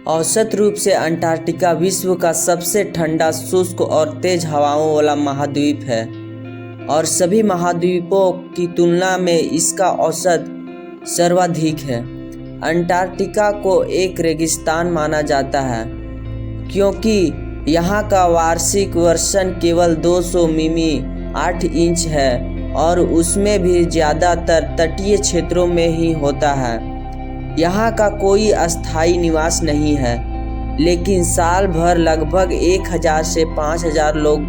औसत रूप से अंटार्कटिका विश्व का सबसे ठंडा, शुष्क और तेज हवाओं वाला महाद्वीप है और सभी महाद्वीपों की तुलना में इसका औसत सर्वाधिक है। अंटार्कटिका को एक रेगिस्तान माना जाता है क्योंकि यहाँ का वार्षिक वर्षण केवल 200 मिमी 8 इंच है और उसमें भी ज़्यादातर तटीय क्षेत्रों में ही होता है। यहाँ का कोई अस्थायी निवास नहीं है, लेकिन साल भर लगभग 1000 से 5000 लोग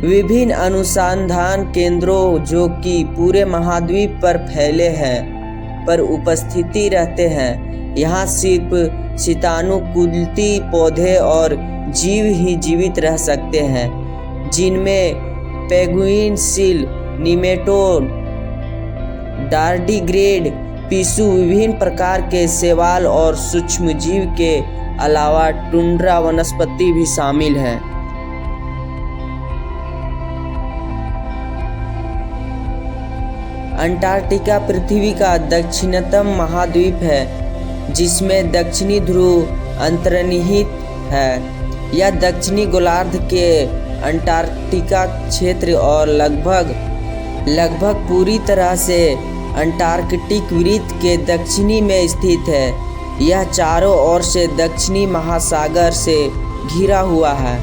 विभिन्न अनुसंधान केंद्रों जो कि पूरे महाद्वीप पर फैले हैं पर उपस्थिति रहते हैं। यहाँ सिर्फ शीताणुकुलती पौधे और जीव ही जीवित रह सकते हैं, जिनमें पेंगुइन, सील, निमेटोड, टार्डीग्रेड, पिस्सू, विभिन्न प्रकार के शैवाल और सूक्ष्मजीव के अलावा टुंड्रा वनस्पति भी शामिल है। अंटार्कटिका पृथ्वी का दक्षिणतम महाद्वीप है जिसमें दक्षिणी ध्रुव अंतर्निहित है। यह दक्षिणी गोलार्ध के अंटार्कटिका क्षेत्र और लगभग पूरी तरह से अंटार्कटिक वृत्त के दक्षिणी में स्थित है। यह चारों ओर से दक्षिणी महासागर से घिरा हुआ है।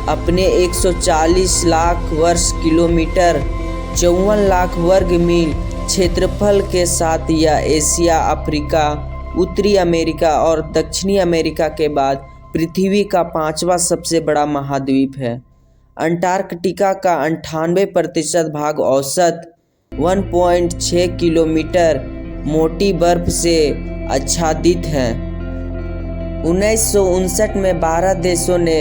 अपने 140 लाख वर्ग किलोमीटर 54 लाख वर्ग मील क्षेत्रफल के साथ यह एशिया, अफ्रीका, उत्तरी अमेरिका और दक्षिणी अमेरिका के बाद पृथ्वी का 5वां सबसे बड़ा महाद्वीप है। अंटार्कटिका का 98% भाग औसत 1.6 किलोमीटर मोटी बर्फ से आच्छादित है। 1959 में 12 देशों ने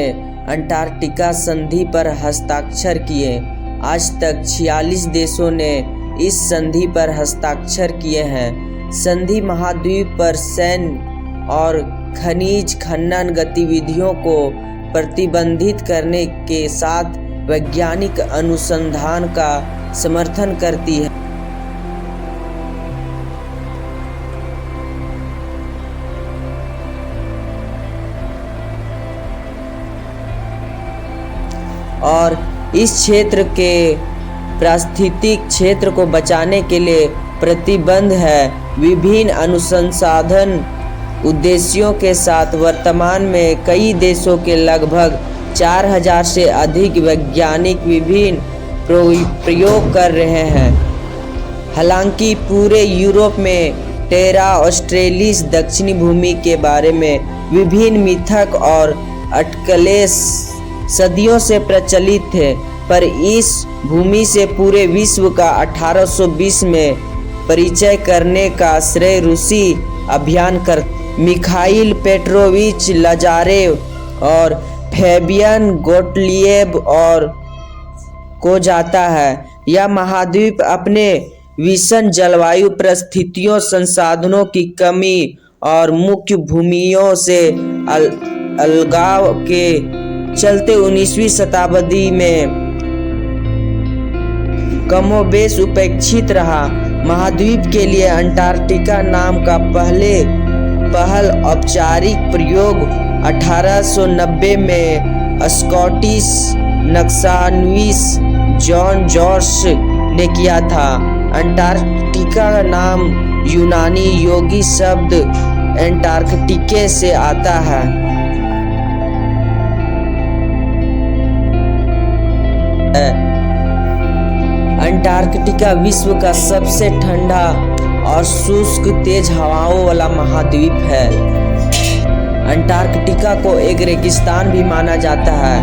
अंटार्कटिका संधि पर हस्ताक्षर किए। आज तक 46 देशों ने इस संधि पर हस्ताक्षर किए हैं। संधि महाद्वीप पर सैन्य और खनिज खनन गतिविधियों को प्रतिबंधित करने के साथ वैज्ञानिक अनुसंधान का समर्थन करती है और इस क्षेत्र के पारिस्थितिक क्षेत्र को बचाने के लिए प्रतिबद्ध है। विभिन्न अनुसंधान उद्देश्यों के साथ वर्तमान में कई देशों के लगभग 4000 से अधिक वैज्ञानिक विभिन्न प्रयोग कर रहे हैं। हालांकि पूरे यूरोप में टेरा ऑस्ट्रेलिस दक्षिणी भूमि के बारे में विभिन्न मिथक और अटकलें सदियों से प्रचलित थे, पर इस भूमि से पूरे विश्व का 1820 में परिचय करने का श्रेय रूसी अभियानकर्ता मिखाइल पेट्रोविच लाजारेव और फैबियन गोटलिएब और को जाता है। यह महाद्वीप अपने विषम जलवायु परिस्थितियों, संसाधनों की कमी और मुख्य भूमियों से अलगाव के चलते 19वीं शताब्दी में कमोबेश उपेक्षित रहा। महाद्वीप के लिए अंटार्कटिका नाम का पहल औपचारिक प्रयोग 1890 में स्कॉटिश नक्शानवीस जॉन जॉर्ज ने किया था। अंटार्कटिका का नाम यूनानी योगी शब्द एंटार्क्टिके से आता है। अंटार्कटिका विश्व का सबसे ठंडा और शुष्क तेज हवाओं वाला महाद्वीप है। अंटार्कटिका को एक रेगिस्तान भी माना जाता है